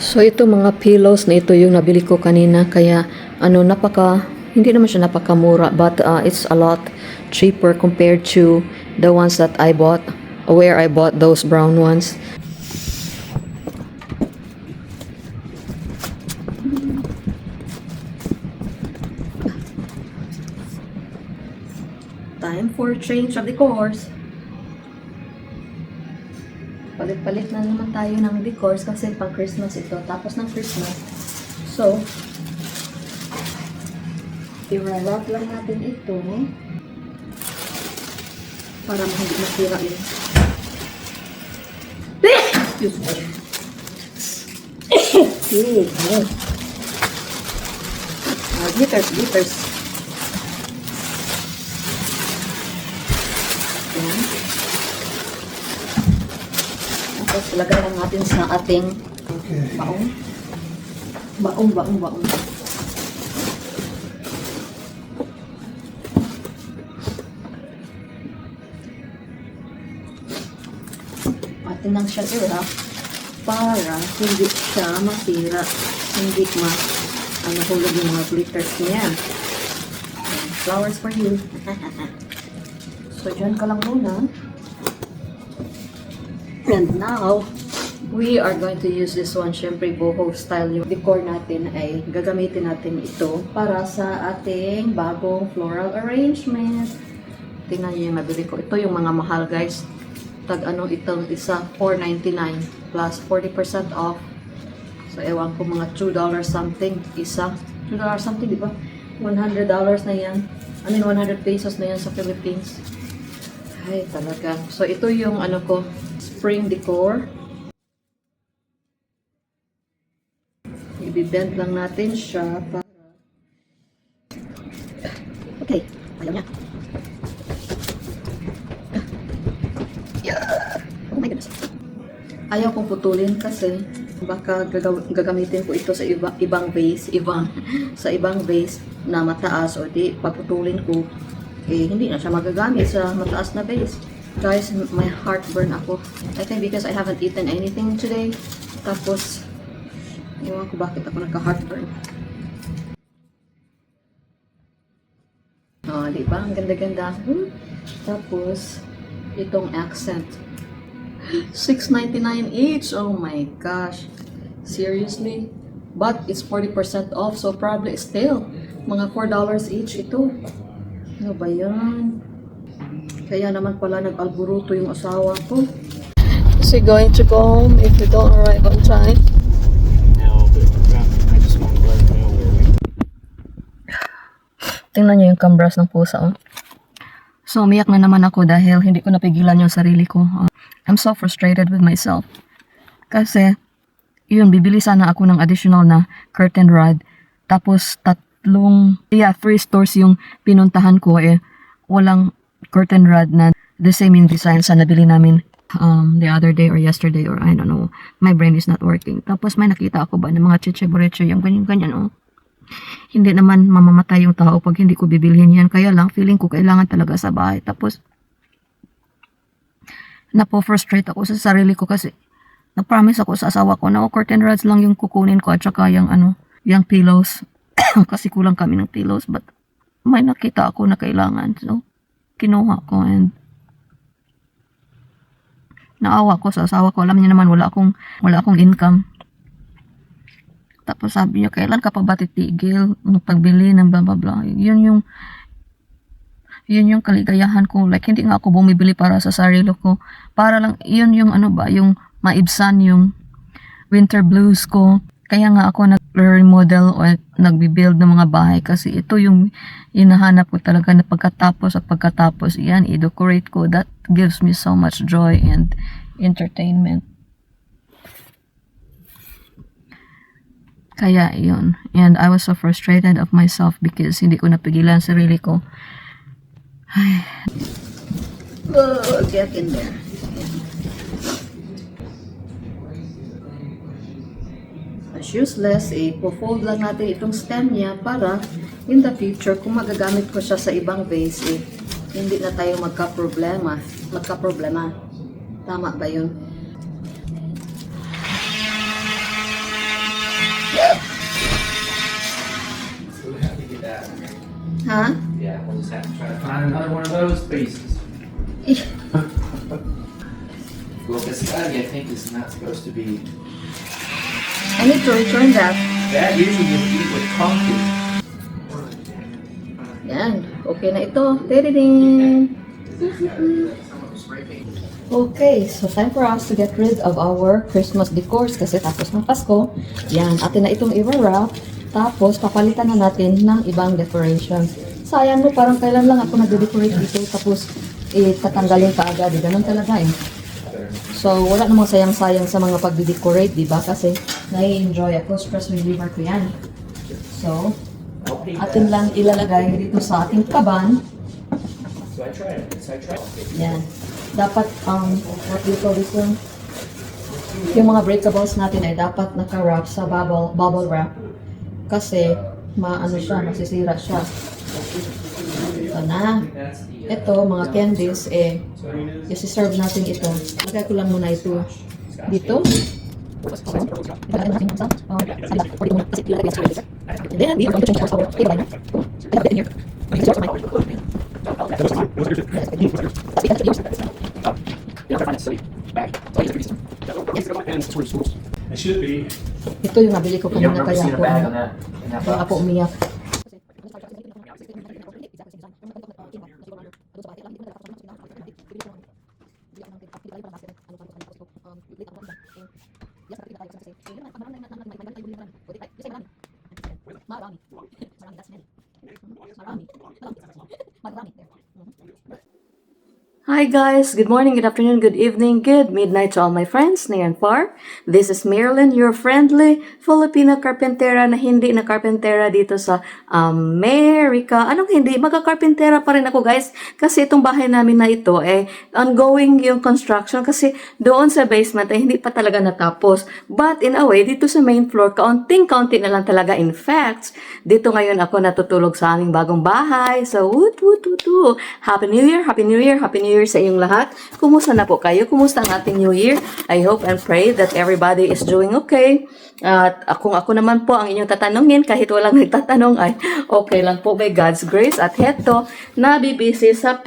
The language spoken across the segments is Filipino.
So ito mga pillows na ito yung nabili ko kanina, kaya hindi naman siya napakamura, but it's a lot cheaper compared to the ones that I bought, where I bought those brown ones. Time for change of the course. Palit-palit na naman tayo ng decors kasi pang Christmas ito. Tapos ng Christmas. So, i-wrap lang natin ito para hindi masira yun. Excuse me. Glitters. Ayan. Tapos lagay lang natin sa ating baong. Baong. Atin lang siya i-wrap para hindi siya masira, hindi mahulog yung mga glitters niya. Flowers for you. So, dyan ka lang muna. And now, we are going to use this one. Syempre, boho style yung decor natin ay gagamitin natin ito para sa ating bagong floral arrangement. Tingnan niyo yung nabili ko. Ito yung mga mahal, guys. Itong isa, $4.99 plus 40% off. So, ewan ko mga $2 something isa. $2 something, di ba? $100 na yan. 100 pesos na yan sa Philippines. Ay, talaga. So, ito yung spring decor. I-bend lang natin siya para... Okay. Ayaw niya. Oh my goodness. Ayaw kong putulin kasi baka gagamitin ko ito sa ibang vase, sa ibang vase na mataas, o di paputulin ko hindi na siya magagamit sa mataas na vase. Guys, may heartburn ako. I think because I haven't eaten anything today. Tapos ewan ko bakit ako nagka-heartburn. Di ba? Ang ganda-ganda. Tapos itong accent. $6.99 each. Oh my gosh. Seriously? But it's 40% off, so probably still mga $4 each ito. Ano ba yan? Kaya naman pala nag-alburuto yung asawa ko. Is he going to go home if we don't arrive on time? No, but I just want to let him know where we... Tingnan niyo yung kambras ng pusa, oh. So, umiyak na naman ako dahil hindi ko napigilan yung sarili ko. I'm so frustrated with myself. Kasi, bibili sana ako ng additional na curtain rod. Tapos, 3 stores yung pinuntahan ko, walang curtain rod na the same in design sa nabili namin the other day or yesterday, or I don't know. My brain is not working. Tapos, may nakita ako ba ng mga chiche-boreche, yung ganyan-ganyan, oh. Hindi naman mamamatay yung tao pag hindi ko bibilhin yan. Kaya lang, feeling ko kailangan talaga sa bahay. Tapos, napo-frustrate ako sa sarili ko kasi nag-promise ako sa asawa ko na curtain rods lang yung kukunin ko at saka yung yung pillows. Kasi kulang kami ng pillows. But, may nakita ako na kailangan. So, kinuha ko and naawa ko sa asawa ko. Alam niya naman, wala akong income. Tapos sabi niya, kailan ka pa ba titigil ng pagbili ng blah blah blah. Yun yung kaligayahan ko. Like, hindi nga ako bumibili para sa sarili ko. Para lang, yun yung yung maibsan yung winter blues ko. Kaya nga ako nag-remodel o nagbibuild ng mga bahay. Kasi ito yung hinahanap ko talaga na pagkatapos yan, i-decorate ko. That gives me so much joy and entertainment. Kaya yun. And I was so frustrated of myself because hindi ko napigilan sarili ko. Ay. Oh, get in there. As useless, po-fold lang natin itong stem niya para in the future, kung magagamit ko siya sa ibang vase, hindi na tayo magka-problema. Tama ba yun? Huh? Yeah, we'll just have to try to find another one of those pieces. Well, biscotti, I think, is not supposed to be. I need to return that. That usually would eat with coffee. Yan. Okay na ito. Tadading! Okay, so time for us to get rid of our Christmas decors kasi tapos ng Pasko. Yan, atin na itong i-wrap. Tapos, papalitan na natin ng ibang decorations. Sayang no, parang kailan lang ako nag-decorate dito. Tapos, tatanggalin ka agad. Ganun talaga eh. So, wala namang sayang-sayang sa mga pag-decorate, di ba? Kasi, nai-enjoy ako. Stress reliever ko yan. So, atin lang ilalagay dito sa ating kaban. So I tried it. Yan. Dapat, what do you call this one? Yung mga breakables natin ay dapat naka-wrap sa bubble wrap. Kasi, maano siya, masisira siya. Ito na. Ito, mga candies, isi-serve natin ito. Lagay ko lang muna ito dito. Ilagay natin sa salad. Pwede muna kasi ilagay natin sa and then, we are going to change our table liner. I have it in here. It's also mine. It should be. Ito yung nabili ko kanina kaya ako umiyak. Hi guys, good morning, good afternoon, good evening, good midnight to all my friends near and far. This is Marilyn, your friendly Filipina carpentera na hindi na carpentera dito sa America. Anong hindi? Magka-carpentera pa rin ako guys kasi itong bahay namin na ito ongoing yung construction kasi doon sa basement ay hindi pa talaga natapos. But in a way, dito sa main floor, kaunting-kaunti na lang talaga. In fact, dito ngayon ako natutulog sa aming bagong bahay. So, woot, woot, woot, woot. Happy New Year, Happy New Year, Happy New Year sa inyong lahat. Kumusta na po kayo? Kumusta ang ating New Year? I hope and pray that everybody is doing okay. At kung ako naman po ang inyong tatanungin, kahit walang nagtatanong ay okay lang po by God's grace. At heto, nabibisi sa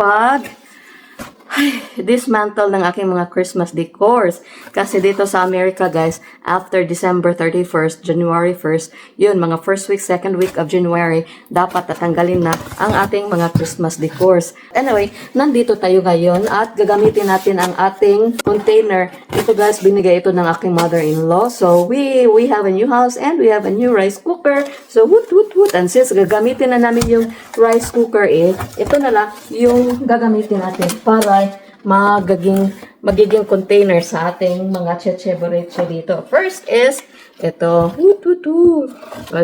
dismantle ng aking mga Christmas decors. Kasi dito sa America, guys, after December 31st, January 1st, yun, mga first week, second week of January, dapat tatanggalin na ang ating mga Christmas decors. Anyway, nandito tayo ngayon at gagamitin natin ang ating container. Ito, guys, binigay ito ng aking mother-in-law. So, we have a new house and we have a new rice cooker. So, woot, woot, woot. And since gagamitin na namin yung rice cooker, ito na lang yung gagamitin natin para magiging container sa ating mga cheche-boreche dito. First is, ito,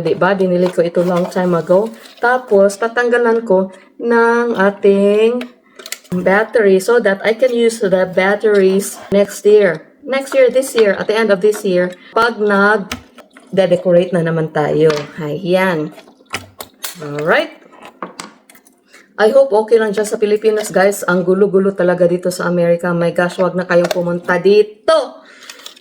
diba, binili ko ito long time ago. Tapos, tatanggalan ko ng ating battery so that I can use the batteries next year. This year, at the end of this year, pag nag-decorate na naman tayo. Ayan. Alright. I hope okay lang dyan sa Pilipinas, guys. Ang gulo-gulo talaga dito sa Amerika. My gosh, wag na kayong pumunta dito.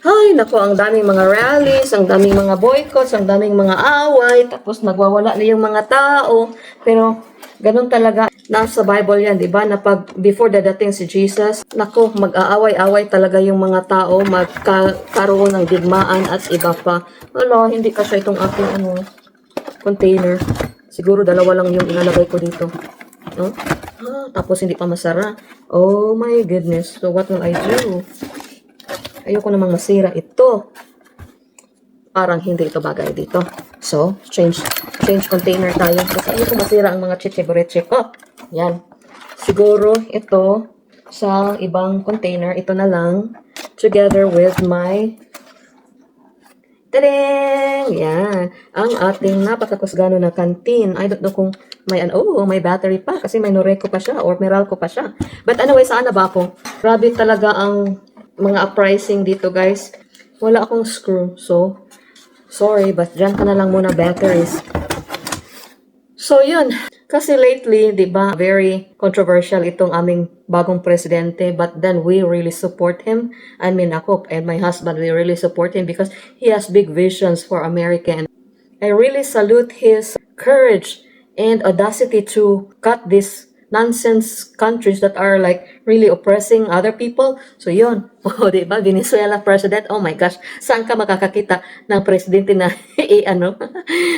Ay, naku, ang daming mga rallies, ang daming mga boycotts, ang daming mga away, tapos nagwawala na yung mga tao. Pero, ganun talaga. Nasa Bible yan, di ba? Na pag before dadating si Jesus, naku, mag-aaway-away talaga yung mga tao, magkaroon ng digmaan at iba pa. Wala, hindi kasi itong aking container. Siguro dalawa lang yung ilalagay ko dito. No? Tapos hindi pa masara. Oh my goodness. So what will I do? Ayoko namang masira ito. Parang hindi ito bagay dito. So, change container tayo. Kasi ayoko masira ang mga chiche-boreche ko. Yan. Siguro ito sa ibang container. Ito na lang. Together with my tadang! Yan. Ang ating napakakusgano na canteen. I don't know kung may battery pa kasi may Noreco pa siya or Meralco pa siya. But anyway, saan na ba ako? Grabe talaga ang mga pricing dito, guys. Wala akong screw. So, sorry, but dyan ka na lang muna batteries. So, yun. Kasi lately, di ba, very controversial itong aming bagong presidente. But then, we really support him. I mean, ako and my husband, we really support him because he has big visions for America. And I really salute his courage and audacity to cut these nonsense countries that are like really oppressing other people. So yun, oh, di ba? Venezuela president, oh my gosh, saan ka makakakita ng presidente na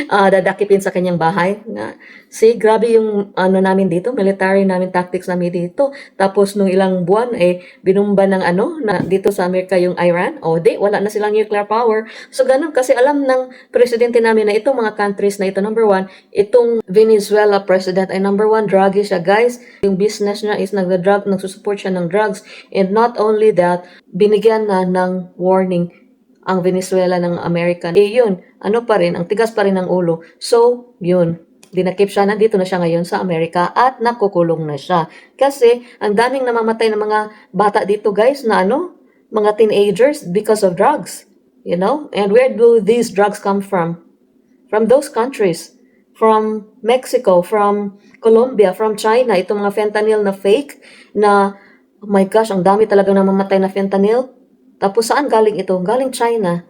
dadakipin sa kanyang bahay? See, grabe yung ano namin dito, military namin tactics namin dito. Tapos nung ilang buwan, binumba ng na dito sa Amerika yung Iran. O wala na silang nuclear power. So ganun, kasi alam ng presidente namin na itong mga countries na ito, number one, itong Venezuela president ay number one, druggy siya, guys. Yung business niya is nagsusupport siya ng drugs. And not only that, binigyan na ng warning ang Venezuela ng American. Yun, pa rin, ang tigas pa rin ng ulo. So, yun, dinakip siya, nandito na siya ngayon sa Amerika at nakukulong na siya. Kasi, ang daming namamatay ng mga bata dito, guys, na mga teenagers because of drugs. You know? And where do these drugs come from? From those countries. From Mexico, from Colombia, from China. Itong mga fentanyl na fake na, oh my gosh, ang dami talagang namamatay na fentanyl. Tapos saan galing ito? Galing China.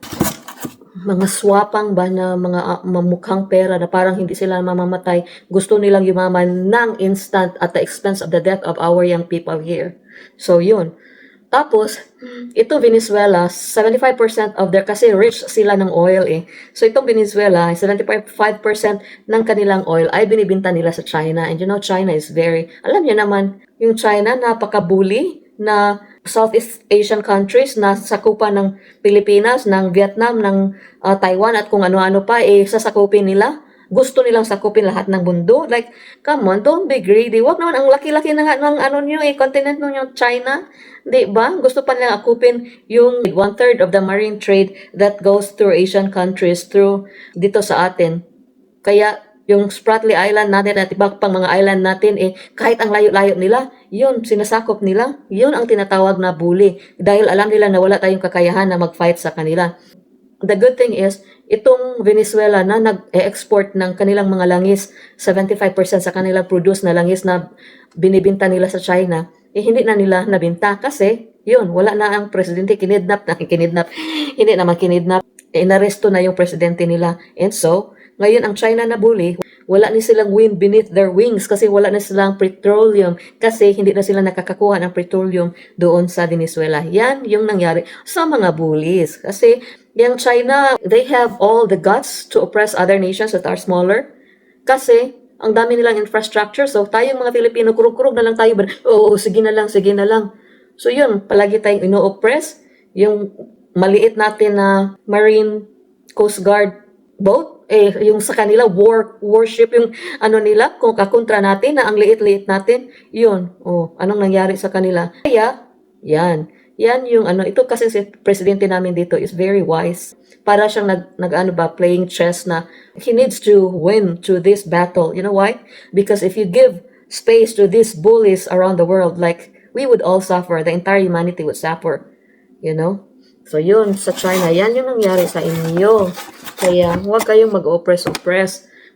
Mga swapang ba na mga mamukhang pera na parang hindi sila mamamatay. Gusto nilang yumaman ng instant at the expense of the death of our young people here. So yun. Tapos, ito Venezuela, 75% of their, kasi rich sila ng oil So itong Venezuela, 75% ng kanilang oil ay binibinta nila sa China. And you know, China is very, alam niyo naman, yung China napaka-bully na Southeast Asian countries na sakupan ng Pilipinas, ng Vietnam, ng Taiwan at kung ano-ano pa, sasakupin nila. Gusto nilang sakupin lahat ng mundo. Like, come on, don't be greedy. Wag naman, ang laki-laki ng nyo, continent nyo, China. Di ba? Gusto pa nilang akupin yung 1/3 of the marine trade that goes through Asian countries, through dito sa atin. Kaya, yung Spratly Island natin at iba pang mga island natin, kahit ang layo-layo nila, yun, sinasakop nila. Yun ang tinatawag na bully. Dahil alam nila na wala tayong kakayahan na mag-fight sa kanila. The good thing is, itong Venezuela na nag-export ng kanilang mga langis, 75% sa kanilang produce na langis na binibinta nila sa China, hindi na nila nabinta kasi, yun, wala na ang presidente, kinidnap, hindi naman kinidnap, inaresto na yung presidente nila. And so, ngayon ang China na bully, wala ni silang wind beneath their wings kasi wala na silang petroleum kasi hindi na sila nakakakuha ng petroleum doon sa Venezuela. Yan yung nangyari sa mga bullies. Kasi yung China, they have all the guts to oppress other nations that are smaller. Kasi ang dami nilang infrastructure. So tayong mga Filipino, kurug-kurug na lang tayo. Oo, sige na lang, sige na lang. So yun, palagi tayong ino-oppress. Yung maliit natin na Marine Coast Guard boat, yung sa kanila warship yung nila, kung kakontra natin na ang liit-liit natin, yun, anong nangyari sa kanila. Kaya, yan yung ito kasi si presidente namin dito is very wise. Para siyang playing chess na he needs to win to this battle. You know why? Because if you give space to these bullies around the world, like, we would all suffer, the entire humanity would suffer. You know? So yun, sa China, yan yung nangyari sa inyo. Kaya huwag kayong mag-oppress.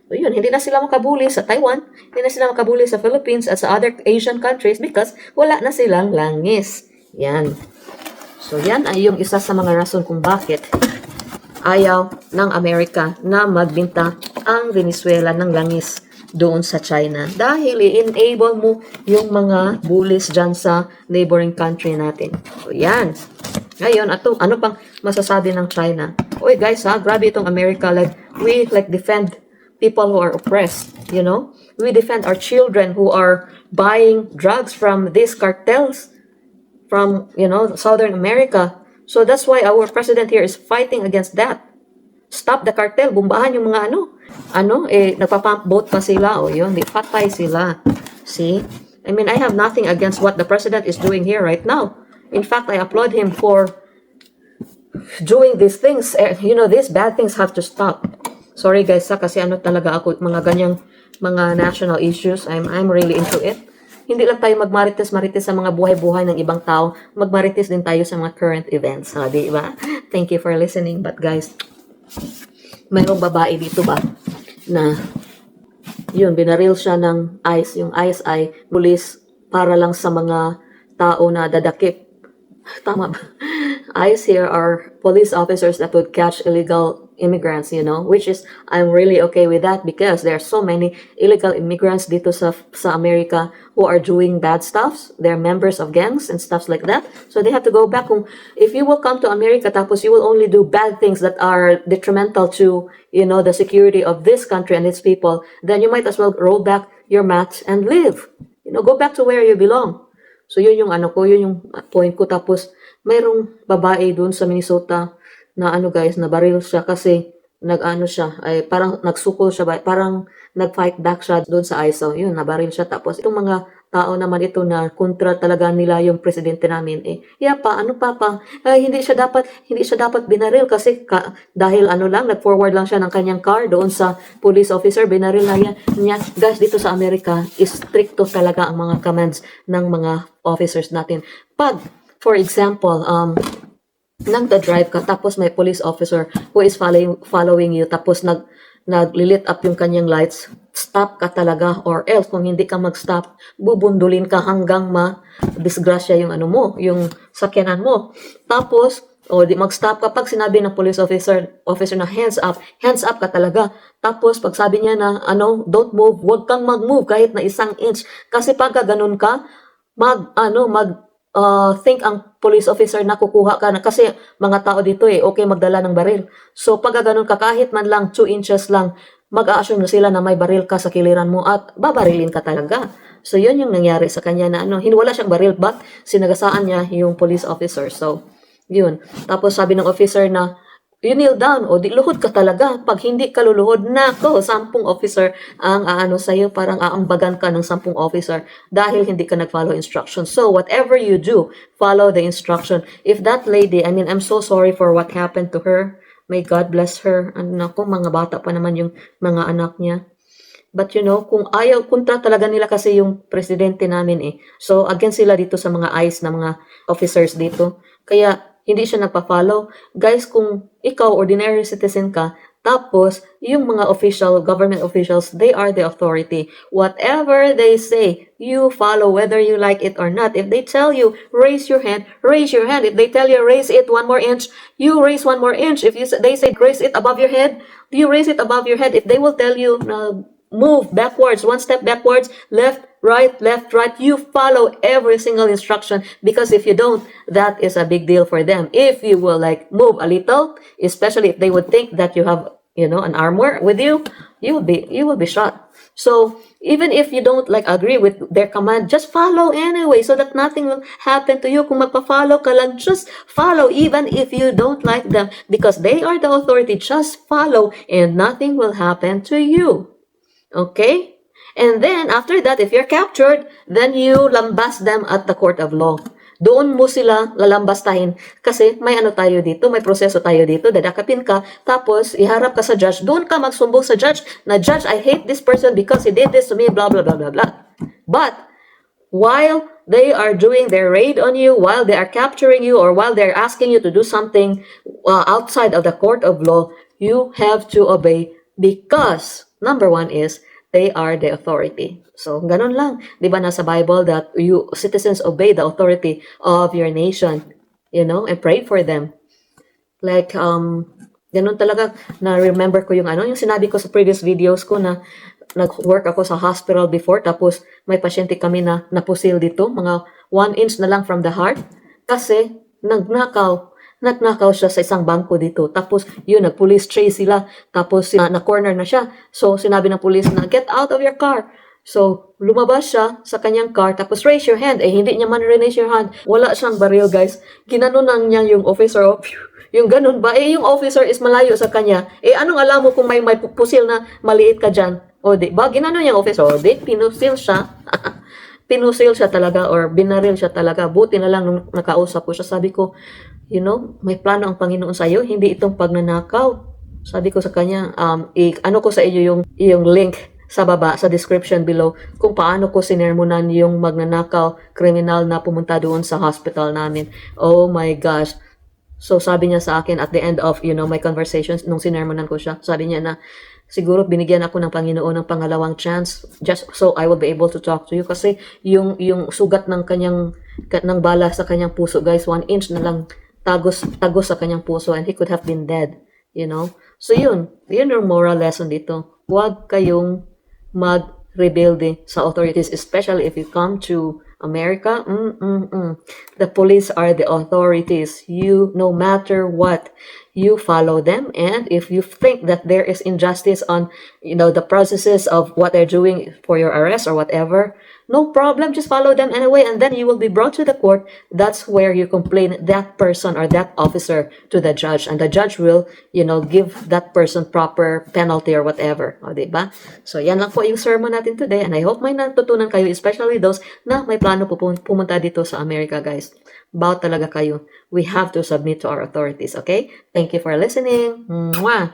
So yun, hindi na sila makabuli sa Taiwan, hindi na sila makabuli sa Philippines at sa other Asian countries because wala na silang langis. Yan. So yan ay yung isa sa mga rason kung bakit ayaw ng Amerika na magbinta ang Venezuela ng langis doon sa China. Dahil i-enable mo yung mga bullies dyan sa neighboring country natin. So yan. Ngayon, ano pang masasabi ng China? Oy guys grabe itong America. Like, we defend people who are oppressed, you know? We defend our children who are buying drugs from these cartels from, Southern America. So that's why our president here is fighting against that. Stop the cartel, bumbahan yung mga nagpa-pump boat pa sila, yun, di patay sila. See? I mean, I have nothing against what the president is doing here right now. In fact, I applaud him for doing these things. These bad things have to stop. Sorry guys, kasi talaga ako, mga ganyang mga national issues, I'm really into it. Hindi lang tayo magmarites sa mga buhay-buhay ng ibang tao, magmarites din tayo sa mga current events, di ba? Thank you for listening. But guys, mayroong babae dito ba na yun, binaril siya ng ICE. Yung ICE ay police para lang sa mga tao na dadakip. Tama ba? ICE here are police officers that would catch illegal immigrants, which is, I'm really okay with that because there are so many illegal immigrants dito sa America who are doing bad stuffs. They're members of gangs and stuff like that. So they have to go back. If you will come to America, tapos you will only do bad things that are detrimental to, the security of this country and its people, then you might as well roll back your mats and live. Go back to where you belong. So yun yung yun yung point ko. Tapos mayroong babae dun sa Minnesota na guys, nabaril siya kasi siya, ay parang nagsukol siya, parang nag-fight back siya doon sa ISO. Yun, nabaril siya. Tapos itong mga tao naman ito na kontra talaga nila yung presidente namin, hindi siya dapat binaril kasi dahil nag-forward lang siya ng kanyang car doon sa police officer, binaril na niya. Guys, dito sa Amerika, stricto talaga ang mga commands ng mga officers natin. Pag, for example, nagda-drive ka, tapos may police officer who is following you, tapos naglilit up yung kanyang lights, stop ka talaga, or else kung hindi ka mag-stop, bubundulin ka hanggang ma-disgrasya yung yung sakyanan mo. Tapos, di mag-stop kapag sinabi ng police officer na hands up ka talaga. Tapos, pag sabi niya na, don't move, huwag kang mag-move kahit na 1 inch. Kasi pag ganun ka, think ang police officer na kukuha ka na kasi mga tao dito okay magdala ng baril. So pag ganun ka kahit man lang 2 inches lang, mag-a-assume na sila na may baril ka sa kiliran mo at babarilin ka talaga. So yun yung nangyari sa kanya na wala siyang baril but sinagasaan niya yung police officer. So yun. Tapos sabi ng officer na you kneel down o di luhod ka talaga. Pag hindi ka luluhod, 10 officer ang sa'yo, parang aambagan ka ng 10 officer dahil hindi ka nag-follow instructions. So whatever you do, follow the instruction. If that lady, I'm so sorry for what happened to her. May God bless her. Mga bata pa naman yung mga anak niya. But kung kontra talaga nila kasi yung presidente namin So against sila dito sa mga ICE na mga officers dito. Kaya hindi siya nagpa-follow. Guys, kung ikaw, ordinary citizen ka, tapos, yung mga government officials, they are the authority. Whatever they say, you follow whether you like it or not. If they tell you, raise your hand, raise your hand. If they tell you, raise it 1 more inch, you raise 1 more inch. If they say, raise it above your head, you raise it above your head. If they will tell you, move backwards, 1 step backwards, left, right, you follow every single instruction because if you don't, that is a big deal for them. If you will move a little, especially if they would think that you have, an armor with you, you will be shot. So even if you don't agree with their command, just follow anyway so that nothing will happen to you. Kung magpa-follow ka lang, just follow even if you don't like them because they are the authority. Just follow and nothing will happen to you. Okay? And then, after that, if you're captured, then you lambast them at the court of law. Doon mo sila lalambastahin. Kasi may tayo dito, may proseso tayo dito, dadakapin ka, tapos iharap ka sa judge. Doon ka magsumbong sa judge na, Judge, I hate this person because he did this to me, blah, blah, blah, blah, blah. But, while they are doing their raid on you, while they are capturing you, or while they're asking you to do something outside of the court of law, you have to obey because, number 1 is, they are the authority. So, ganun lang. Di ba nasa Bible that you citizens obey the authority of your nation, and pray for them. Ganun talaga, na-remember ko yung sinabi ko sa previous videos ko na nag-work ako sa hospital before, tapos may pasyente kami na napusil dito, mga 1 inch na lang from the heart, kasi nagnakaw siya sa isang bangko dito. Tapos, nag-police chase sila. Tapos, na-corner na siya. So, sinabi ng police na, get out of your car. So, lumabas siya sa kanyang car. Tapos, raise your hand. Hindi niya man raise your hand. Wala siyang baril, guys. Ginanunan niya yung officer. Yung ganun ba? Yung officer is malayo sa kanya. Anong alam mo kung may pusil na maliit ka dyan? Di ba? Ginanon niya yung officer. Pinusil siya. Pinusil siya talaga or binaril siya talaga. Buti na lang nung nakausap ko siya. Sabi ko, may plano ang Panginoon sa iyo, hindi itong pagnanakaw. Sabi ko sa kanya, ko sa iyo yung link sa baba, sa description below, kung paano ko sinermonan yung magnanakaw, kriminal na pumunta doon sa hospital namin. Oh my gosh. So sabi niya sa akin at the end of, my conversations, nung sinermonan ko siya, sabi niya na, siguro binigyan ako ng Panginoon ng pangalawang chance just so I will be able to talk to you kasi yung sugat ng bala sa kanyang puso, guys, 1 inch na lang tagos sa kanyang puso and he could have been dead, So yun yung moral lesson dito. Huwag kayong mag-rebelde sa authorities, especially if you come to America. The police are the authorities. You, no matter what, you follow them. And if you think that there is injustice on, the processes of what they're doing for your arrest or whatever, no problem. Just follow them anyway, and then you will be brought to the court. That's where you complain that person or that officer to the judge, and the judge will, give that person proper penalty or whatever. O, diba? So, yan lang po yung sermon natin today, and I hope may natutunan kayo, especially those na may plano pumunta dito sa America, guys. About talaga kayo. We have to submit to our authorities, okay? Thank you for listening. Mwah!